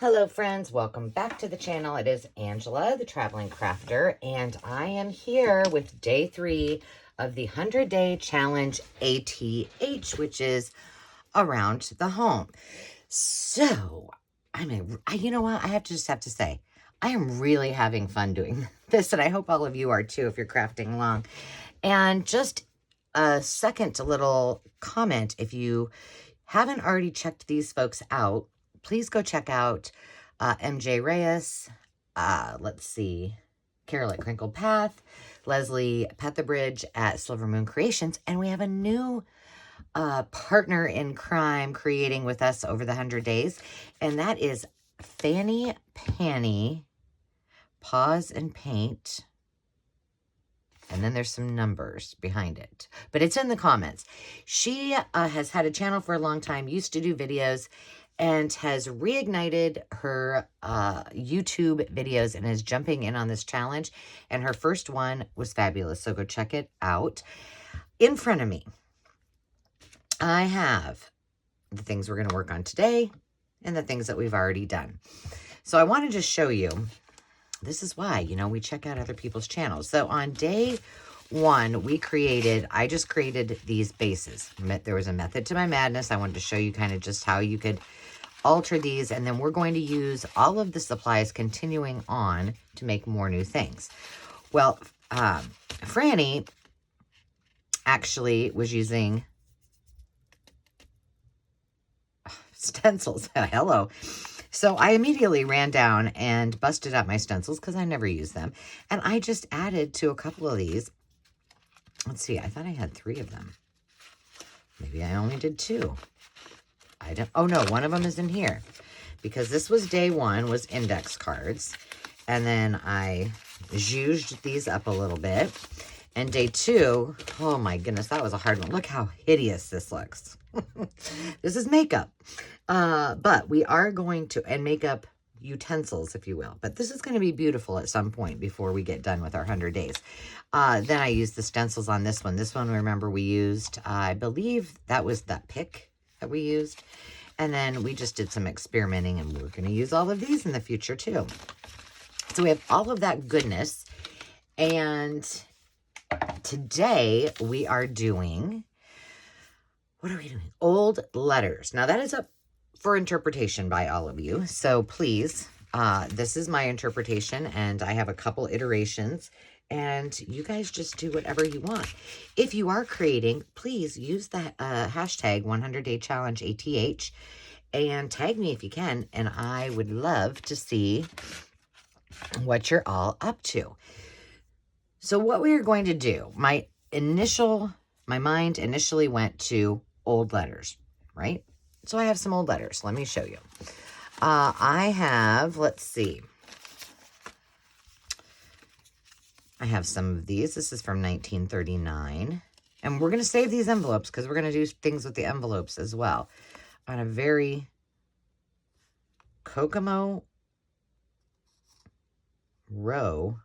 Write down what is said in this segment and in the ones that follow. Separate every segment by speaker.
Speaker 1: Hello friends, welcome back to the channel. It is Angela, the Traveling Crafter, and I am here with day 3 of the 100-day challenge ATH, which is around the home. So, you know what? I have to say, I am really having fun doing this, and I hope all of you are too if you're crafting along. And just a second little comment, if you haven't already checked these folks out, please go check out MJ Reyes, let's see, Carol at Crinkled Path, Leslie Petherbridge at Silver Moon Creations, and we have a new partner in crime creating with us over the 100 days, and that is Fanny Panny Pause and Paint. And then there's some numbers behind it, but it's in the comments. She has had a channel for a long time, used to do videos, and has reignited her YouTube videos and is jumping in on this challenge. And her first one was fabulous, so go check it out. In front of me, I have the things we're going to work on today and the things that we've already done. So I want to just show you. This is why, you know, we check out other people's channels. So on day 1, I just created these bases. There was a method to my madness. I wanted to show you kind of just how you could alter these. And then we're going to use all of the supplies continuing on to make more new things. Well, Franny actually was using stencils. Hello. So I immediately ran down and busted out my stencils because I never use them. And I just added to a couple of these. Let's see, I thought I had 3 of them. Maybe I only did 2. Oh no, one of them is in here. Because this was day 1, was index cards. And then I zhuzhed these up a little bit. And day 2, oh my goodness, that was a hard one. Look how hideous this looks. This is makeup. But we are going to, and makeup utensils, if you will. But this is going to be beautiful at some point before we get done with our 100 days. Then I used the stencils on this one. This one, remember, we used, I believe that was that pick that we used. And then we just did some experimenting, and we're going to use all of these in the future too. So we have all of that goodness. And today we are doing, what are we doing? Old letters. Now that is up for interpretation by all of you. So please, this is my interpretation, and I have a couple iterations, and you guys just do whatever you want. If you are creating, please use the hashtag 100-day challenge ATH and tag me if you can, and I would love to see what you're all up to. So what we are going to do, my mind initially went to old letters, right? So I have some old letters. Let me show you. I have, let's see. I have some of these. This is from 1939. And we're going to save these envelopes because we're going to do things with the envelopes as well. On a very Kokomo row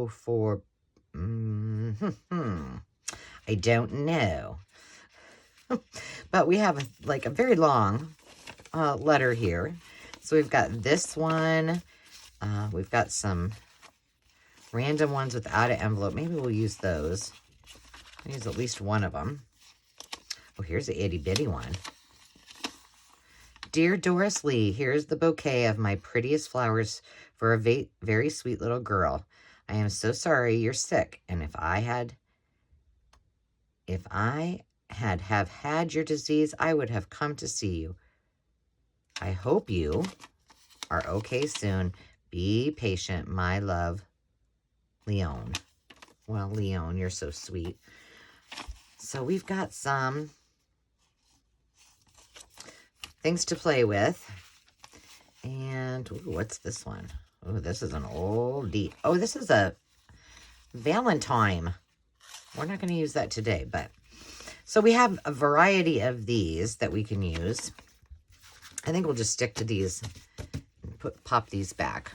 Speaker 1: for, I don't know. But we have like a very long letter here. So we've got this one. We've got some random ones without an envelope. Maybe we'll use those. I'll use at least one of them. Oh, here's an itty bitty one. Dear Doris Lee, here's the bouquet of my prettiest flowers for a very sweet little girl. I am so sorry you're sick, and if I had had your disease, I would have come to see you. I hope you are okay soon. Be patient, my love, Leon. Well, Leon, you're so sweet. So we've got some things to play with. And, ooh, what's this one? Oh, this is an oldie. Oh, this is a Valentine. We're not going to use that today, but so we have a variety of these that we can use. I think we'll just stick to these and pop these back.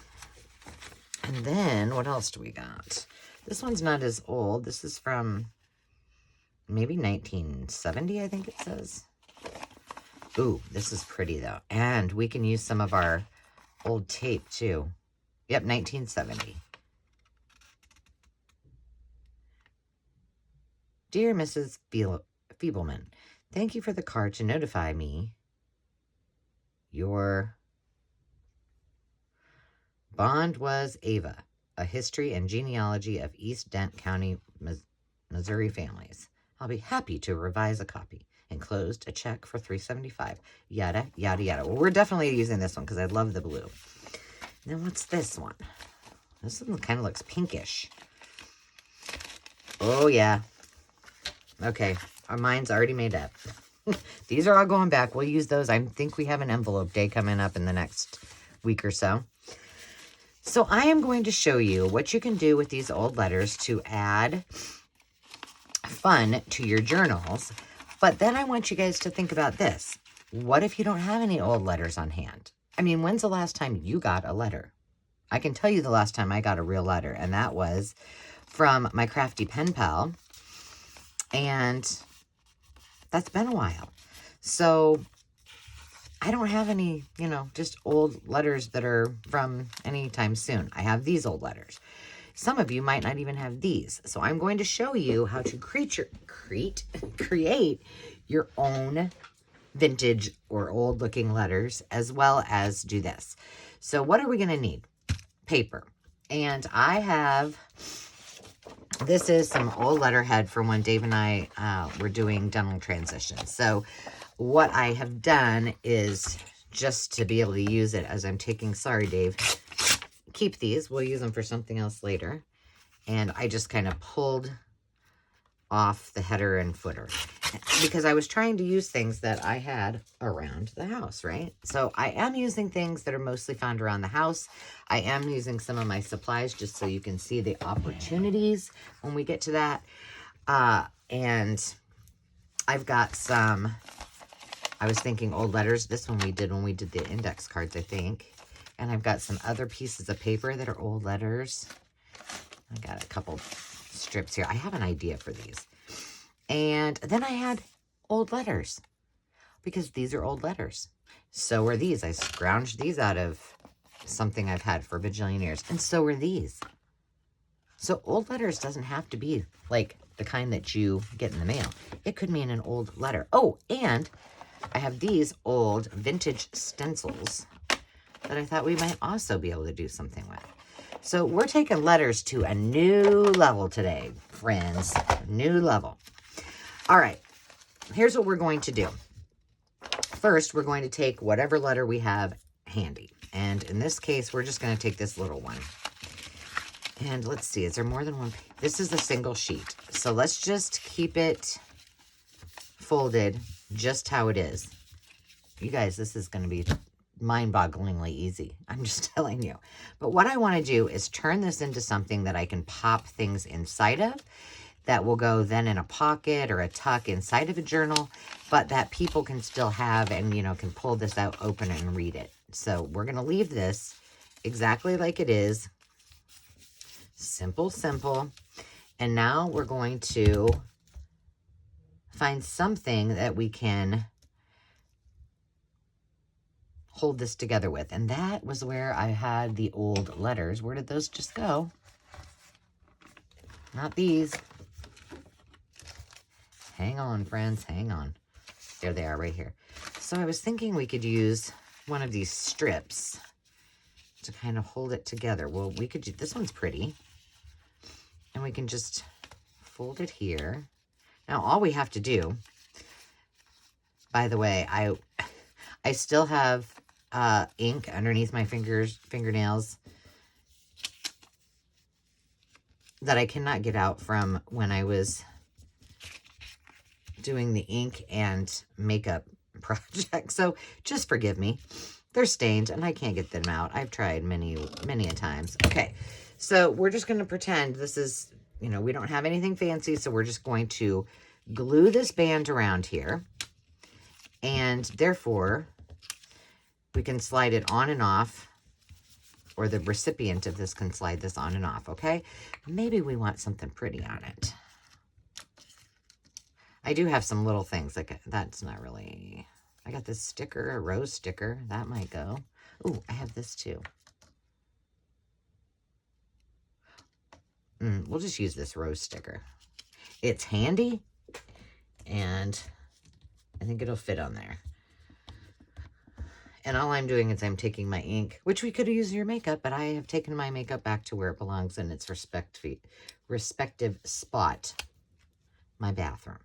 Speaker 1: And then what else do we got? This one's not as old. This is from maybe 1970, I think it says. Ooh, this is pretty though. And we can use some of our old tape too. Yep, 1970. Dear Mrs. Feebleman, thank you for the card to notify me your bond was Ava, a history and genealogy of East Dent County, Missouri families. I'll be happy to revise a copy. Enclosed a check for $3.75. Yada, yada, yada. Well, we're definitely using this one because I love the blue. Then what's this one? This one kind of looks pinkish. Oh, yeah. Okay, our mind's already made up. These are all going back. We'll use those. I think we have an envelope day coming up in the next week or so. So I am going to show you what you can do with these old letters to add fun to your journals. But then I want you guys to think about this. What if you don't have any old letters on hand? I mean, when's the last time you got a letter? I can tell you the last time I got a real letter, and that was from my crafty pen pal. And that's been a while. So I don't have any, you know, just old letters that are from anytime soon. I have these old letters. Some of you might not even have these. So I'm going to show you how to create your own vintage or old looking letters, as well as do this. So what are we going to need? Paper. And I have, this is some old letterhead from when Dave and I were doing dental transitions. So what I have done is, just to be able to use it as I'm taking, sorry Dave, keep these. We'll use them for something else later. And I just kind of pulled off the header and footer because I was trying to use things that I had around the house, right? So I am using things that are mostly found around the house. I am using some of my supplies just so you can see the opportunities when we get to that. And I've got some, I was thinking old letters. This one we did when we did the index cards, I think. And I've got some other pieces of paper that are old letters. I got a couple strips here. I have an idea for these. And then I had old letters because these are old letters. So are these. I scrounged these out of something I've had for a bajillion years. And so are these. So old letters doesn't have to be like the kind that you get in the mail. It could mean an old letter. Oh, and I have these old vintage stencils that I thought we might also be able to do something with. So we're taking letters to a new level today, friends. New level. All right. Here's what we're going to do. First, we're going to take whatever letter we have handy. And in this case, we're just going to take this little one. And let's see, is there more than one? This is a single sheet. So let's just keep it folded just how it is. You guys, this is going to be mind-bogglingly easy. I'm just telling you. But what I want to do is turn this into something that I can pop things inside of that will go then in a pocket or a tuck inside of a journal, but that people can still have and, you know, can pull this out, open it, and read it. So we're going to leave this exactly like it is. Simple, simple. And now we're going to find something that we can hold this together with. And that was where I had the old letters. Where did those just go? Not these. Hang on, friends, hang on. There they are right here. So I was thinking we could use one of these strips to kind of hold it together. Well, we could do, this one's pretty. And we can just fold it here. Now, all we have to do, by the way, I still have ink underneath my fingernails that I cannot get out from when I was doing the ink and makeup project. So just forgive me. They're stained and I can't get them out. I've tried many a times. Okay, so we're just going to pretend this is, you know, we don't have anything fancy. So we're just going to glue this band around here. And therefore, we can slide it on and off, or the recipient of this can slide this on and off, okay? Maybe we want something pretty on it. I do have some little things, like that's not really, I got this sticker, a rose sticker. That might go. Ooh, I have this too. We'll just use this rose sticker. It's handy, and I think it'll fit on there. And all I'm doing is I'm taking my ink, which we could use your makeup, but I have taken my makeup back to where it belongs in its respective spot, my bathroom.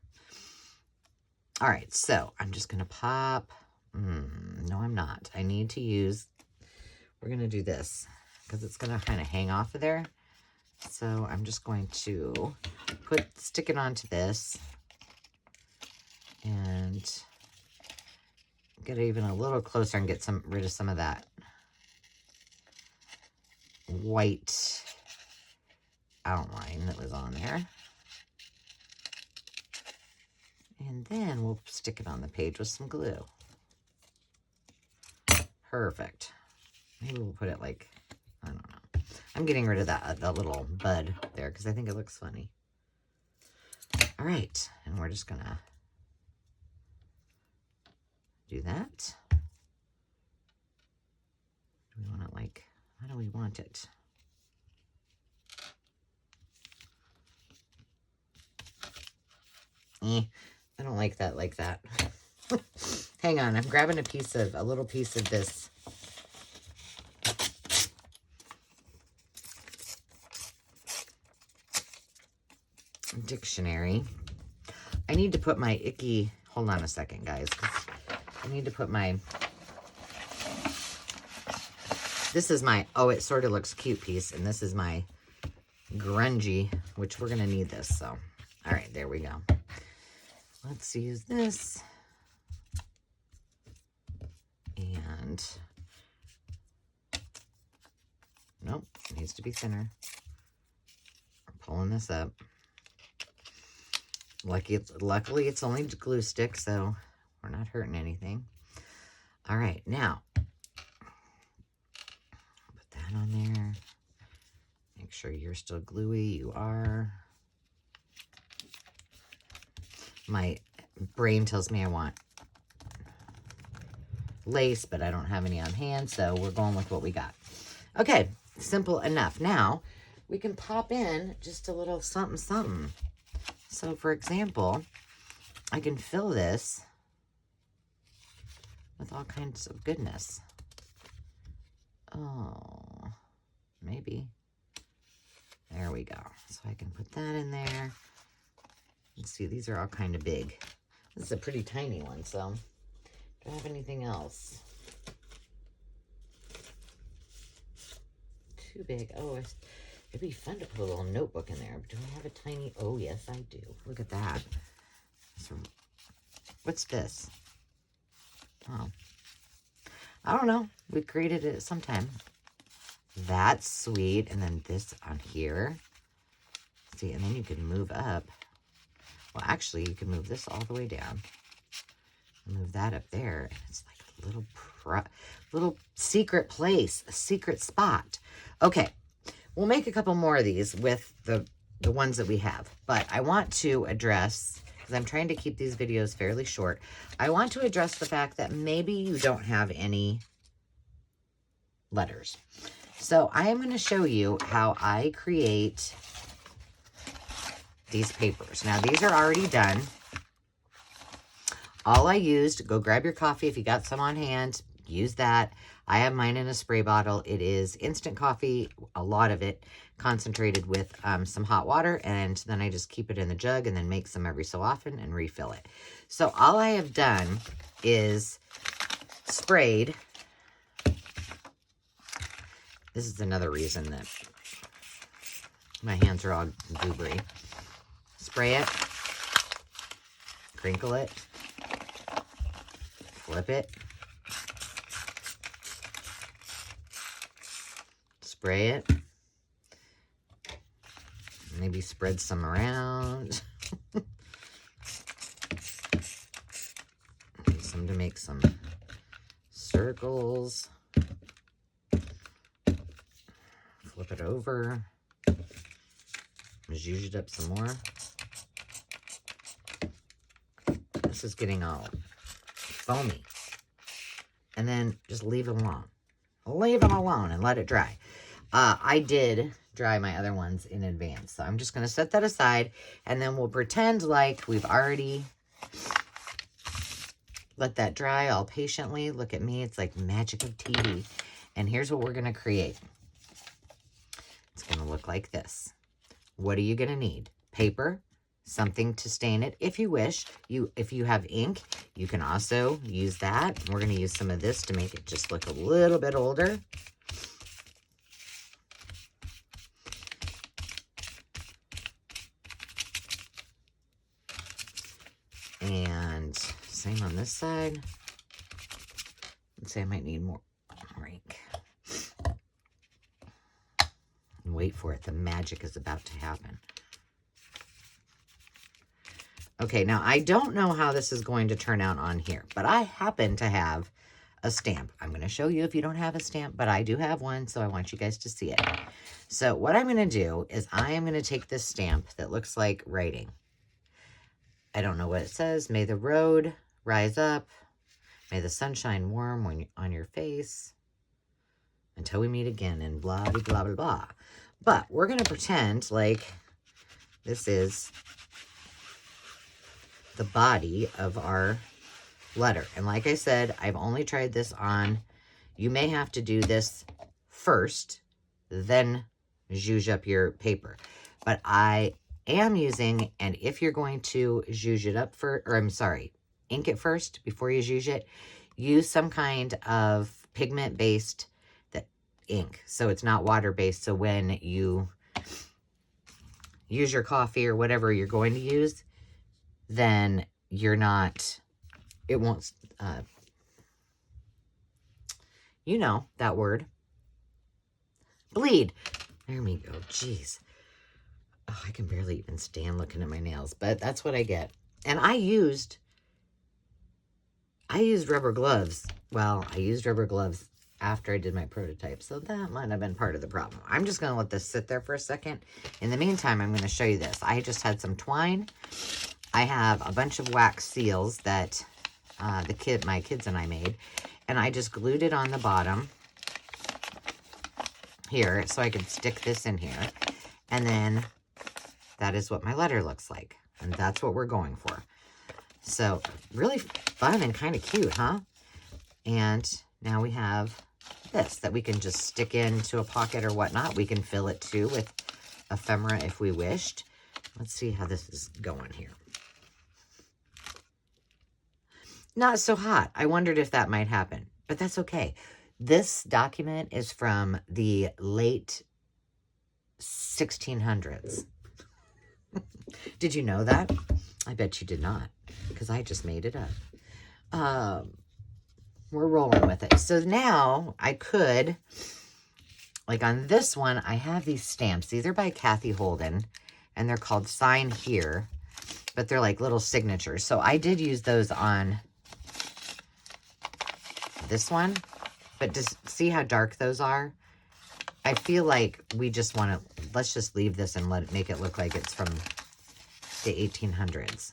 Speaker 1: All right, so I'm just going to pop. No, I'm not. I need to use, we're going to do this because it's going to kind of hang off of there. So I'm just going to stick it onto this and get even a little closer and get rid of some of that white outline that was on there. And then we'll stick it on the page with some glue. Perfect. Maybe we'll put it like, I don't know. I'm getting rid of that little bud there because I think it looks funny. All right, and we're just gonna do that. Do we want it like, how do we want it? I don't like that like that. Hang on, I'm grabbing a little piece of this dictionary. I need to put my icky, hold on a second, guys. I need to put my, this is my, oh, it sort of looks cute piece, and this is my grungy, which we're going to need this, so. All right, there we go. Let's use this. And, nope, it needs to be thinner. I'm pulling this up. Luckily, it's only glue stick, so we're not hurting anything. All right, now, put that on there. Make sure you're still gluey. You are. My brain tells me I want lace, but I don't have any on hand, so we're going with what we got. Okay, simple enough. Now, we can pop in just a little something, something. So, for example, I can fill this with all kinds of goodness. Oh, maybe. There we go. So I can put that in there. Let's see, these are all kind of big. This is a pretty tiny one, so do I have anything else? Too big. Oh, it'd be fun to put a little notebook in there. Do I have a tiny, oh yes, I do. Look at that. So, what's this? Oh, I don't know. We created it sometime. That's sweet. And then this on here. See, and then you can move up. Well, actually, you can move this all the way down. Move that up there. And it's like a little secret place, a secret spot. Okay, we'll make a couple more of these with the ones that we have. But I want to address, because I'm trying to keep these videos fairly short, I want to address the fact that maybe you don't have any letters. So I am going to show you how I create these papers. Now, these are already done. All I used, go grab your coffee if you got some on hand, use that. I have mine in a spray bottle. It is instant coffee, a lot of it concentrated with some hot water, and then I just keep it in the jug and then make some every so often and refill it. So all I have done is sprayed. This is another reason that my hands are all goobery. Spray it, crinkle it, flip it, spray it, maybe spread some around, use some to make some circles, flip it over, zhuzh it up some more. This is getting all foamy. and then just leave them alone. Leave them alone and let it dry. I did dry my other ones in advance, so I'm just going to set that aside, and then we'll pretend like we've already let that dry all patiently. Look at me. It's like magic of TV. And here's what we're going to create. It's going to look like this. What are you going to need? Paper, something to stain it if you wish. If you have ink, you can also use that. We're going to use some of this to make it just look a little bit older. And same on this side. Let's say I might need more ink. And wait for it. The magic is about to happen. Okay, now I don't know how this is going to turn out on here, but I happen to have a stamp. I'm going to show you if you don't have a stamp, but I do have one, so I want you guys to see it. So what I'm going to do is I am going to take this stamp that looks like writing. I don't know what it says. May the road rise up. May the sunshine warm on your face. Until we meet again, and blah, blah, blah, blah, blah. But we're going to pretend like this is the body of our letter. And like I said, I've only tried this on. You may have to do this first, then zhuzh up your paper. But I am using, and if you're going to zhuzh it up ink it first before you zhuzh it, use some kind of pigment-based ink, so it's not water-based, so when you use your coffee or whatever you're going to use, then you're not, it won't, you know that word, bleed. There we go. Jeez. Oh, I can barely even stand looking at my nails, but that's what I get. And I used rubber gloves. Well, I used rubber gloves after I did my prototype, so that might have been part of the problem. I'm just going to let this sit there for a second. In the meantime, I'm going to show you this. I just had some twine. I have a bunch of wax seals that my kids and I made, and I just glued it on the bottom here so I could stick this in here. And then that is what my letter looks like, and that's what we're going for. So really fun and kind of cute, huh? And now we have this that we can just stick into a pocket or whatnot. We can fill it too with ephemera if we wished. Let's see how this is going here. Not so hot. I wondered if that might happen, but that's okay. This document is from the late 1600s. Did you know that? I bet you did not, because I just made it up. We're rolling with it. So now I could, like on this one, I have these stamps. These are by Kathy Holden, and they're called Sign Here, but they're like little signatures. So I did use those on this one, but just see how dark those are? I feel like we just want to, let's just leave this and make it look like it's from the 1800s.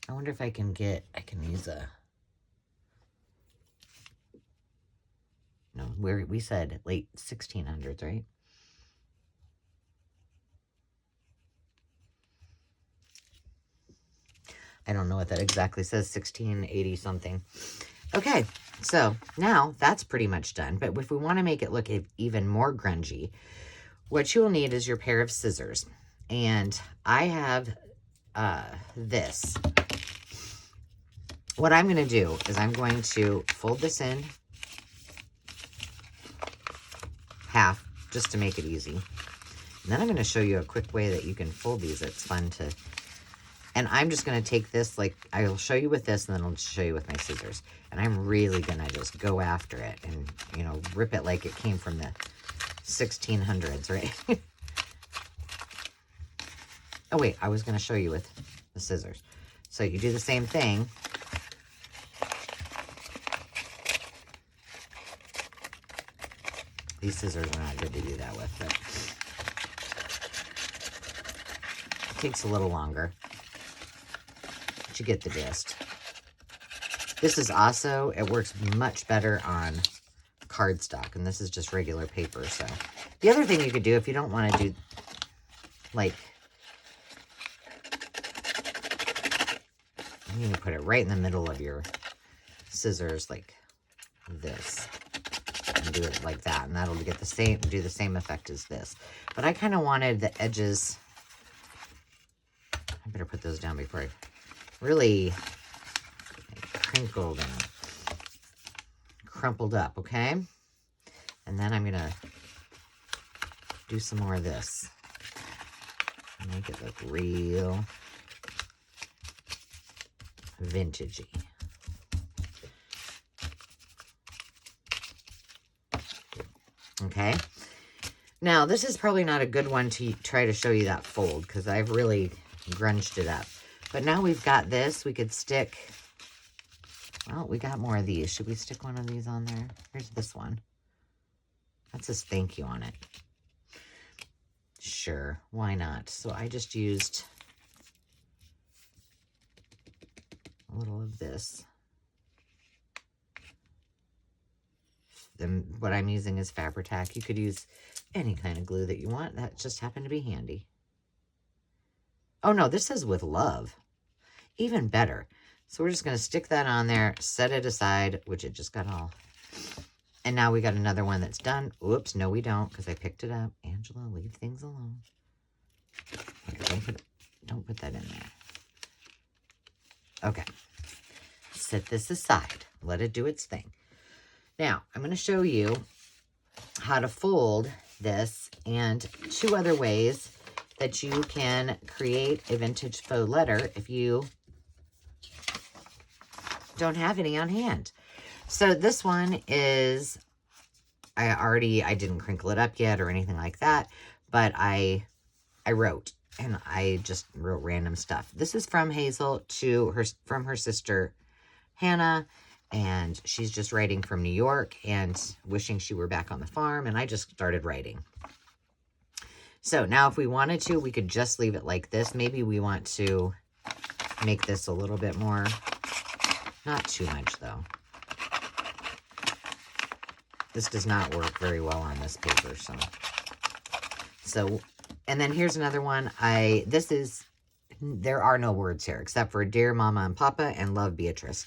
Speaker 1: I wonder if I can use a, no, we said late 1600s, right? I don't know what that exactly says, 1680 something. Okay, so now that's pretty much done. But if we want to make it look even more grungy, what you'll need is your pair of scissors. And I have this. What I'm going to do is I'm going to fold this in half just to make it easy. And then I'm going to show you a quick way that you can fold these. It's fun to... And I'm just going to take this, like, I'll show you with this, and then I'll show you with my scissors. And I'm really going to just go after it and, you know, rip it like it came from the 1600s, right? Oh, wait, I was going to show you with the scissors. So you do the same thing. These scissors are not good to do that with, but it takes a little longer. But you get the gist. This is also, it works much better on cardstock, and this is just regular paper. So the other thing you could do if you don't want to do, like, you can put it right in the middle of your scissors like this, and do it like that, and that'll get the same, do the same effect as this. But I kind of wanted the edges, I better put those down before I really crinkled and crumpled up, okay? And then I'm gonna do some more of this. Make it look real vintagey. Okay. Now, this is probably not a good one to try to show you that fold because I've really grunged it up. But now we've got this. We could stick, well, we got more of these. Should we stick one of these on there? Here's this one. That says thank you on it. Sure, why not? So I just used a little of this. Then what I'm using is Fabri-Tac. You could use any kind of glue that you want. That just happened to be handy. Oh no, this is with love. Even better. So we're just going to stick that on there, set it aside, which it just got all. And now we got another one that's done. Oops, no we don't, because I picked it up. Angela, leave things alone. Here, don't put that in there. Okay. Set this aside. Let it do its thing. Now, I'm going to show you how to fold this and 2 other ways that you can create a vintage faux letter if you don't have any on hand. So this one is, I didn't crinkle it up yet or anything like that, but I wrote, and I just wrote random stuff. This is from Hazel from her sister, Hannah, and she's just writing from New York and wishing she were back on the farm, and I just started writing. So now if we wanted to, we could just leave it like this. Maybe we want to make this a little bit more, not too much though. This does not work very well on this paper, so, and then here's another one. There are no words here except for Dear Mama and Papa and Love Beatrice.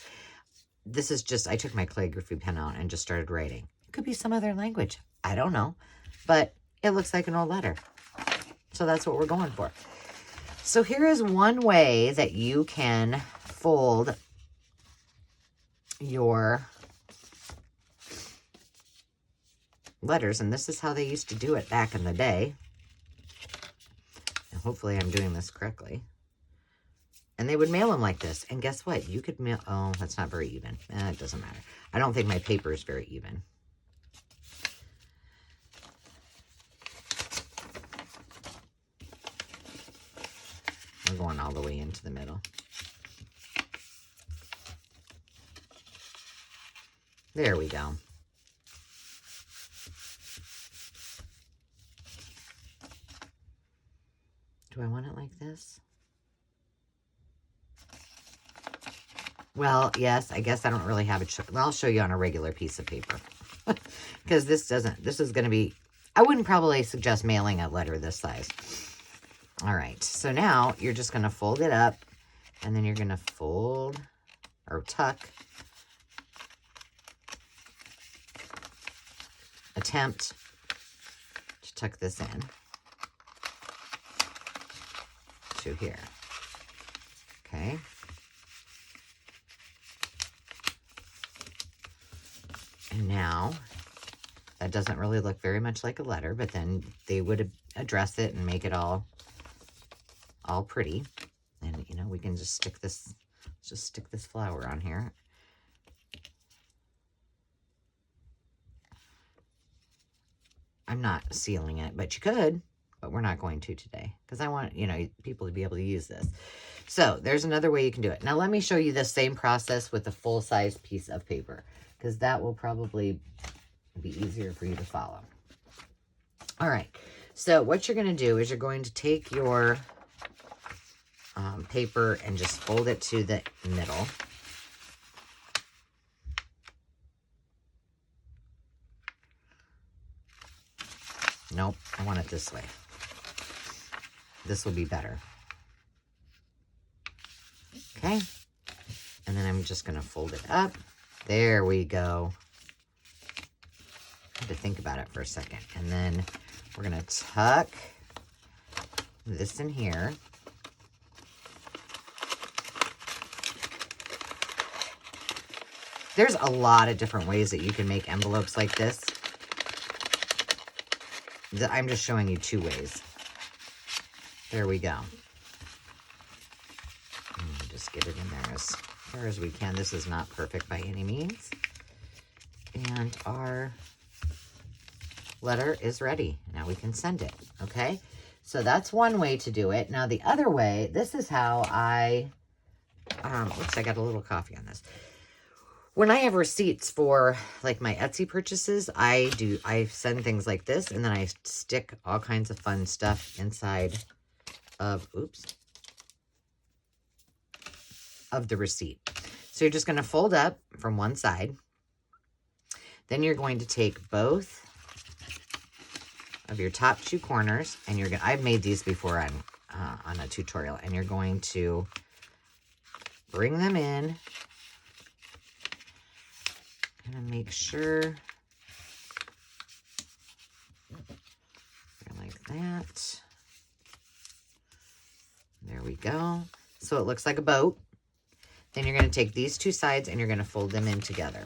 Speaker 1: This is just, I took my calligraphy pen out and just started writing. It could be some other language. I don't know, but it looks like an old letter. So that's what we're going for. So here is one way that you can fold your letters, and this is how they used to do it back in the day. And hopefully I'm doing this correctly. And they would mail them like this. And guess what? You could mail, oh, that's not very even. It doesn't matter. I don't think my paper is very even. We're going all the way into the middle. There we go. Do I want it like this? Well, yes, I guess I don't really have it. Well, I'll show you on a regular piece of paper. Because this is going to be, I wouldn't probably suggest mailing a letter this size. All right, so now you're just going to fold it up, and then you're going to fold or tuck, attempt to tuck this in to here. Okay. And now, that doesn't really look very much like a letter, but then they would address it and make it all pretty. And, you know, we can just stick this flower on here. I'm not sealing it, but you could, but we're not going to today because I want, you know, people to be able to use this. So there's another way you can do it. Now let me show you the same process with a full-size piece of paper, because that will probably be easier for you to follow. All right, so what you're going to do is you're going to take your paper and just fold it to the middle. Nope, I want it this way. This will be better. Okay. And then I'm just going to fold it up. There we go. I had to think about it for a second. And then we're going to tuck this in here. There's a lot of different ways that you can make envelopes like this. I'm just showing you 2 ways. There we go. Just get it in there as far as we can. This is not perfect by any means. And our letter is ready. Now we can send it, okay? So that's one way to do it. Now the other way, this is how I, oops, I got a little coffee on this. When I have receipts for like my Etsy purchases, I send things like this, and then I stick all kinds of fun stuff inside of, of the receipt. So you're just going to fold up from one side. Then you're going to take both of your top 2 corners, and you're going to, I've made these before on a tutorial, and you're going to bring them in. And make sure like that. There we go. So it looks like a boat. Then you're going to take these 2 sides and you're going to fold them in together.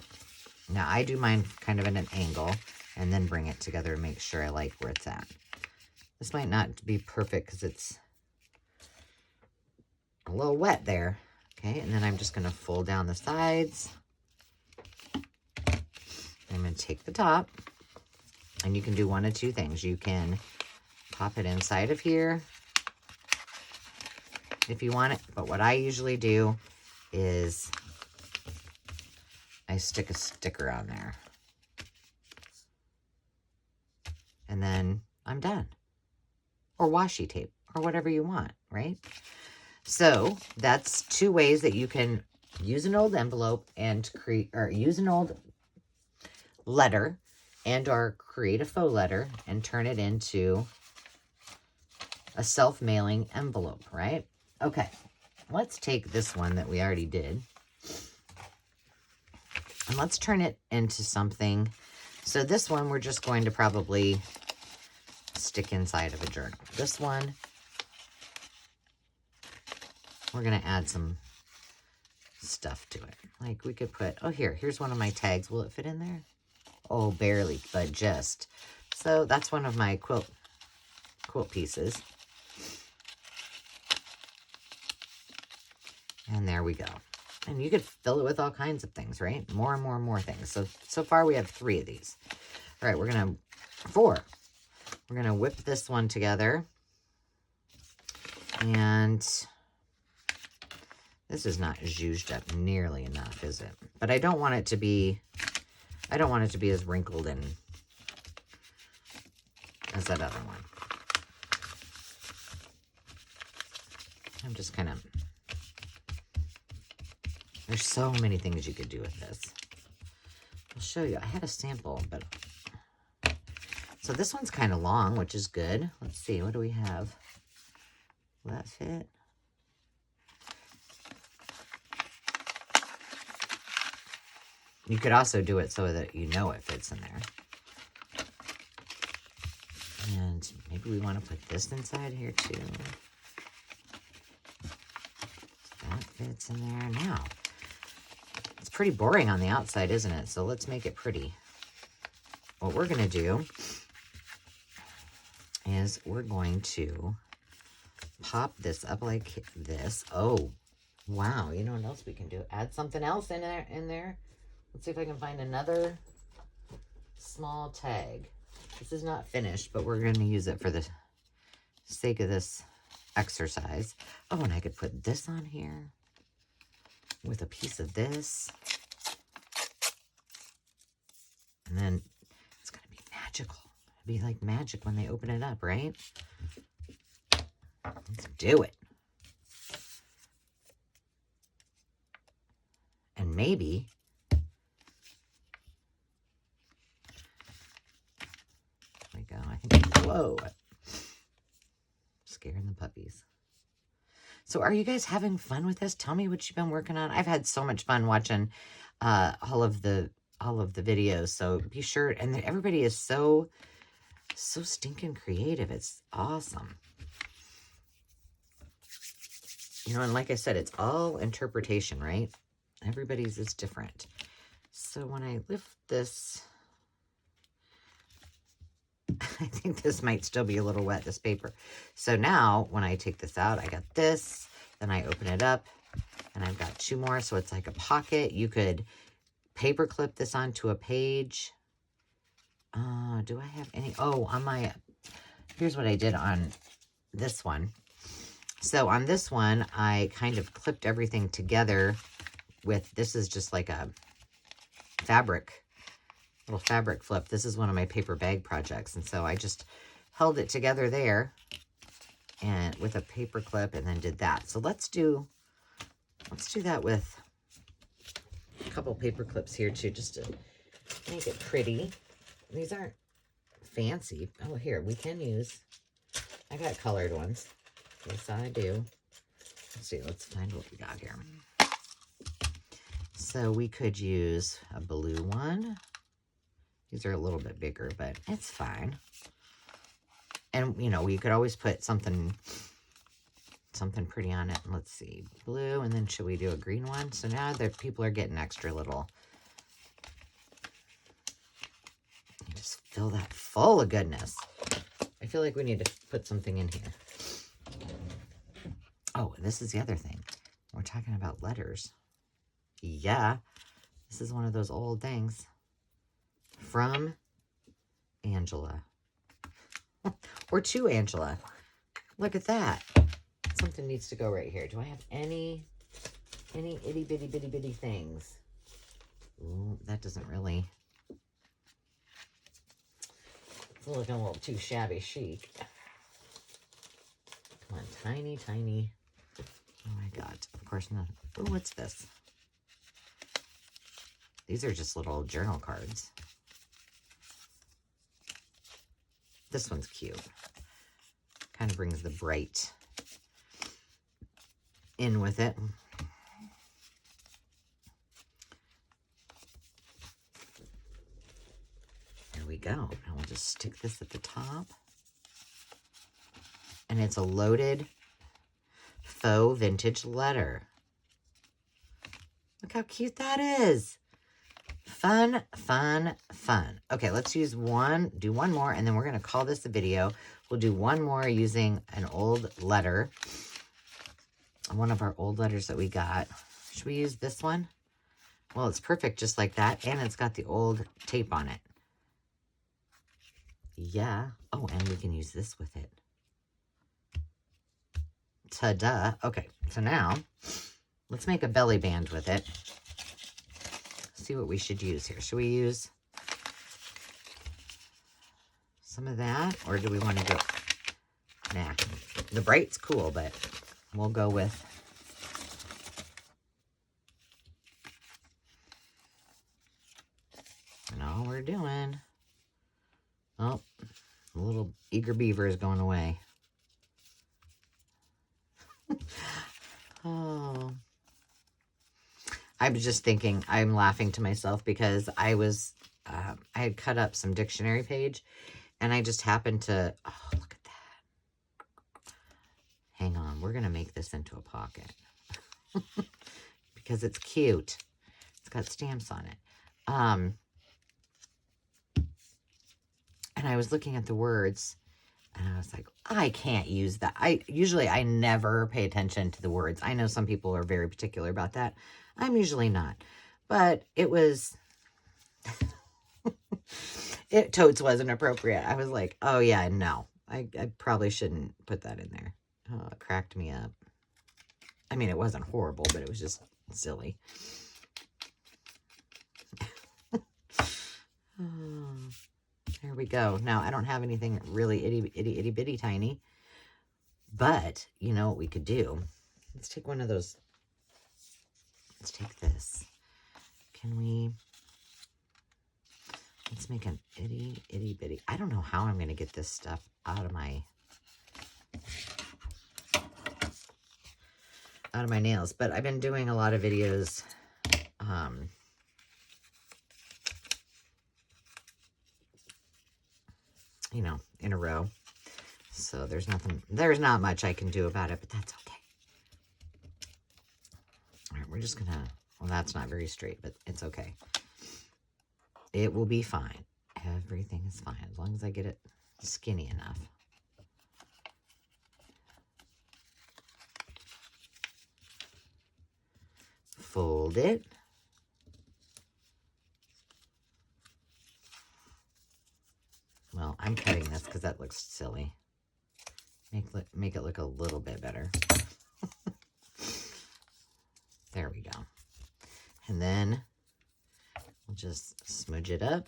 Speaker 1: Now I do mine kind of at an angle and then bring it together and make sure I like where it's at. This might not be perfect because it's a little wet there. Okay, and then I'm just going to fold down the sides. I'm going to take the top, and you can do one of 2 things. You can pop it inside of here if you want it, but what I usually do is I stick a sticker on there, and then I'm done. Or washi tape, or whatever you want, right? So that's 2 ways that you can use an old envelope and create, or use an old letter and or create a faux letter and turn it into a self-mailing envelope, right? Okay, let's take this one that we already did and let's turn it into something. So this one we're just going to probably stick inside of a journal. This one we're going to add some stuff to it. Like we could put, oh, here's one of my tags. Will it fit in there? Oh, barely, but just. So that's one of my quilt pieces. And there we go. And you could fill it with all kinds of things, right? More and more and more things. So far we have 3 of these. All right, we're going to, 4. We're going to whip this one together. And this is not zhuzhed up nearly enough, is it? But I don't want it to be as wrinkled and as that other one. I'm just kind of, there's so many things you could do with this. I'll show you. I had a sample, but, so this one's kind of long, which is good. Let's see, what do we have? Will that fit? You could also do it so that you know it fits in there. And maybe we want to put this inside here too. That fits in there. Now, it's pretty boring on the outside, isn't it? So let's make it pretty. What we're going to do is we're going to pop this up like this. Oh, wow. You know what else we can do? Add something else in there. Let's see if I can find another small tag. This is not finished, but we're going to use it for the sake of this exercise. Oh, and I could put this on here with a piece of this. And then it's going to be magical. It'll be like magic when they open it up, right? Let's do it. And maybe I think, Whoa. Scaring the puppies. So are you guys having fun with this? Tell me what you've been working on. I've had so much fun watching all of the videos. So be sure, and everybody is so stinking creative. It's awesome. You know, and like I said, it's all interpretation, right? Everybody's is different. So when I lift this, I think this might still be a little wet, this paper. So now when I take this out, I got this, then I open it up and I've got two more. So it's like a pocket. You could paper clip this onto a page. Do I have any? Oh, on my, here's what I did on this one. So on this one, I kind of clipped everything together with, this is just like a little fabric flip. This is one of my paper bag projects. And so I just held it together there and with a paper clip and then did that. So let's do that with a couple paper clips here too, just to make it pretty. These aren't fancy. Oh, here, we can use, I got colored ones. Yes, I do. Let's see, let's find what we got here. So we could use a blue one. These are a little bit bigger, but it's fine. And, you know, we could always put something pretty on it. Let's see, blue, and then should we do a green one? So now that people are getting extra little. You just fill that full of goodness. I feel like we need to put something in here. Oh, this is the other thing. We're talking about letters. Yeah, this is one of those old things. From Angela. Or to Angela. Look at that. Something needs to go right here. Do I have any itty bitty bitty bitty things? Ooh, that doesn't really. It's looking a little too shabby chic. Come on, tiny, tiny. Oh my God. Of course not. Oh, what's this? These are just little journal cards. This one's cute. Kind of brings the bright in with it. There we go. Now we'll just stick this at the top. And it's a loaded faux vintage letter. Look how cute that is. Fun, fun, fun. Okay, let's use one, do one more, and then we're going to call this a video. We'll do one more using an old letter. One of our old letters that we got. Should we use this one? Well, it's perfect just like that, and it's got the old tape on it. Yeah. Oh, and we can use this with it. Ta-da. Okay, so now let's make a belly band with it. See what we should use here. Should we use some of that, or do we want to go? Nah, the bright's cool, but we'll go with and all we're doing. Oh, the little eager beaver is going away. Oh, I was just thinking, I'm laughing to myself because I had cut up some dictionary page and I just happened to, oh, look at that. Hang on, we're going to make this into a pocket because it's cute. It's got stamps on it. And I was looking at the words and I was like, I can't use that. I never pay attention to the words. I know some people are very particular about that. I'm usually not. But it was, it totes wasn't appropriate. I was like, oh yeah, no. I probably shouldn't put that in there. Oh, it cracked me up. I mean, it wasn't horrible, but it was just silly. Oh, there we go. Now, I don't have anything really itty bitty tiny, but you know what we could do? Let's take one of those. Let's take this. Can we? Let's make an itty bitty. I don't know how I'm going to get this stuff out of my nails, but I've been doing a lot of videos you know, in a row. So there's not much I can do about it, but that's okay. All right, we're just gonna, well, that's not very straight, but it's okay. It will be fine. Everything is fine as long as I get it skinny enough. Fold it. Well, I'm cutting this because that looks silly. Make it look a little bit better. There we go. And then we'll just smudge it up.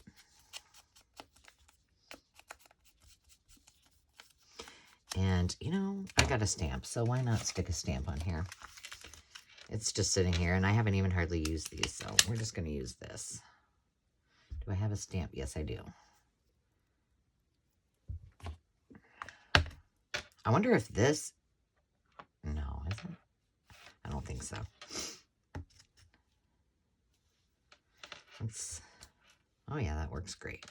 Speaker 1: And, you know, I got a stamp, so why not stick a stamp on here? It's just sitting here, and I haven't even hardly used these, so we're just going to use this. Do I have a stamp? Yes, I do. I wonder if this... No, is it? I don't think so. Let's... Oh, yeah, that works great.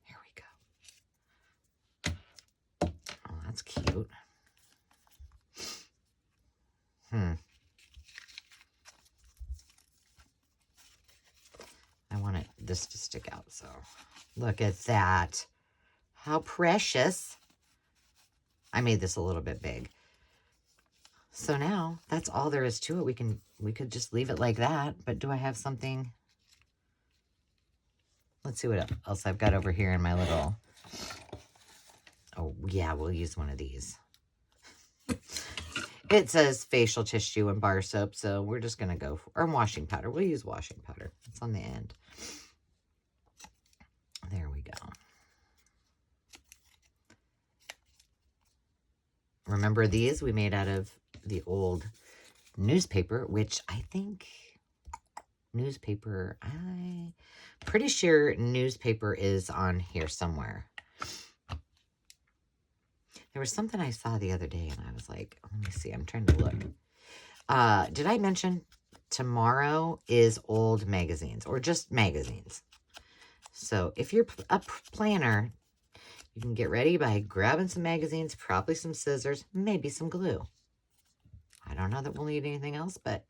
Speaker 1: Here we go. Oh, that's cute. I want this to stick out, so look at that. How precious. I made this a little bit big. So now that's all there is to it. We could just leave it like that, but do I have something? Let's see what else I've got over here in my little... Oh, yeah, we'll use one of these. It says facial tissue and bar soap, so we're just going to go for... Or washing powder. We'll use washing powder. It's on the end. There we go. Remember these? We made out of the old newspaper, which I think newspaper, I'm pretty sure newspaper is on here somewhere. There was something I saw the other day, and I was like, let me see. I'm trying to look. Did I mention tomorrow is old magazines, or just magazines? So if you're a planner, you can get ready by grabbing some magazines, probably some scissors, maybe some glue. I don't know that we'll need anything else, but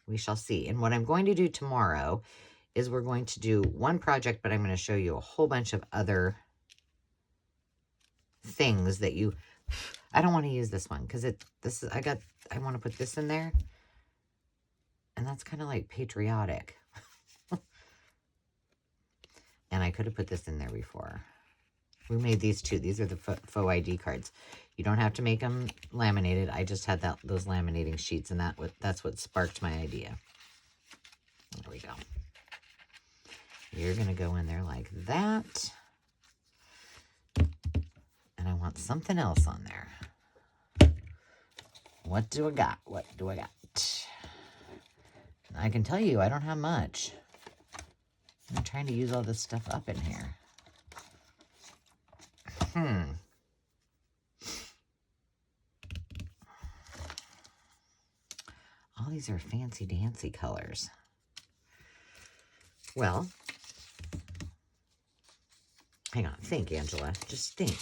Speaker 1: we shall see. And what I'm going to do tomorrow is we're going to do one project, but I'm going to show you a whole bunch of other things that you... I don't want to use this one because I want to put this in there, and that's kind of like patriotic. And I could have put this in there before. We made these two. These are the faux ID cards. You don't have to make them laminated. I just had those laminating sheets, and that's what sparked my idea. There we go. You're going to go in there like that. And I want something else on there. What do I got? What do I got? I can tell you, I don't have much. I'm trying to use all this stuff up in here. All these are fancy-dancy colors. Well, hang on. Think, Angela. Just think.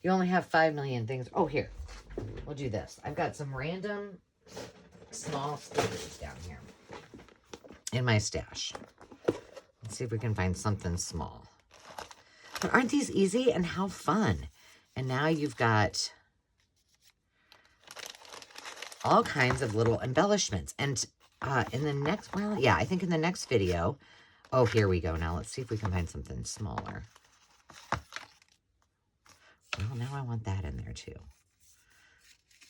Speaker 1: You only have 5 million things. Oh, here. We'll do this. I've got some random small stickers down here in my stash. Let's see if we can find something small. But aren't these easy? And how fun. And now you've got all kinds of little embellishments. And in the next, well, yeah, I think in the next video, oh, here we go. Now let's see if we can find something smaller. Well, now I want that in there too.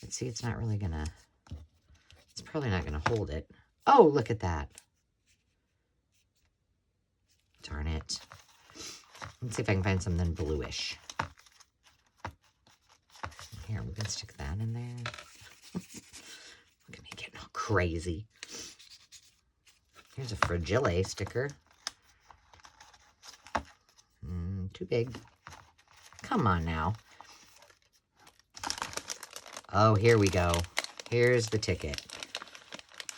Speaker 1: Let's see, it's not really gonna, it's probably not gonna hold it. Oh, look at that. Darn it. Let's see if I can find something bluish. Here, we can stick that in there. Look at me getting all crazy. Here's a Fragile sticker. Too big. Come on now. Oh, here we go. Here's the ticket.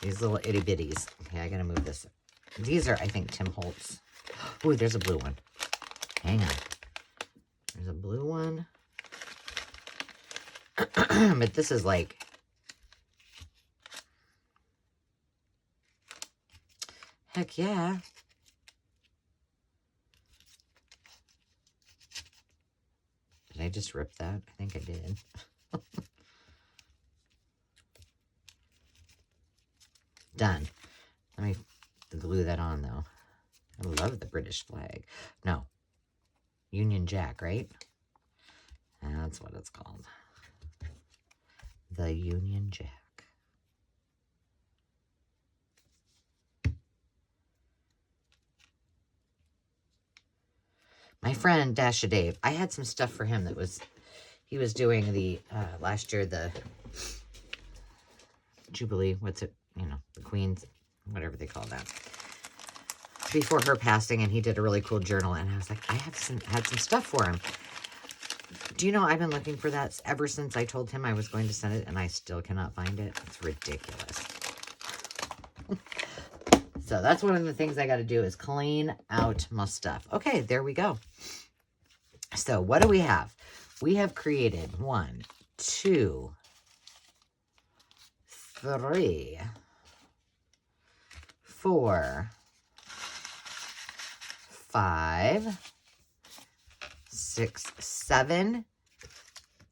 Speaker 1: These little itty bitties. Okay, I gotta move this. These are, I think, Tim Holtz. Ooh, there's a blue one. Hang on. There's a blue one. But this is like... Heck yeah. Did I just rip that? I think I did. Done. Let me glue that on, though. I love the British flag. No. Union Jack, right? That's what it's called. The Union Jack. My friend Dasha Dave, I had some stuff for him that was, he was doing the, last year, the Jubilee, what's it, you know, the Queen's, whatever they call that, before her passing, and he did a really cool journal, and I was like, I had some stuff for him. Do you know, I've been looking for that ever since I told him I was going to send it, and I still cannot find it. It's ridiculous. So that's one of the things I got to do is clean out my stuff. Okay, there we go. So what do we have? We have created 1, 2, 3, 4, 5, 6, 7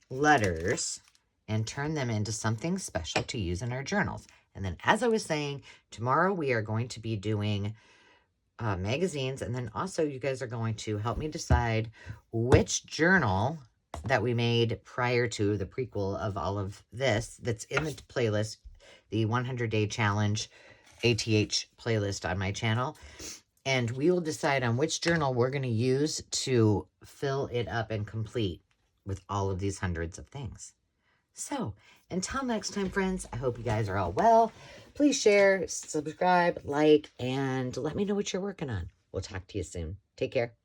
Speaker 1: letters, and turn them into something special to use in our journals. And then, as I was saying, tomorrow we are going to be doing magazines, and then also you guys are going to help me decide which journal that we made prior to the prequel of all of this that's in the playlist, the 100-day challenge ATH playlist on my channel. And we will decide on which journal we're going to use to fill it up and complete with all of these hundreds of things. So, until next time, friends, I hope you guys are all well. Please share, subscribe, like, and let me know what you're working on. We'll talk to you soon. Take care.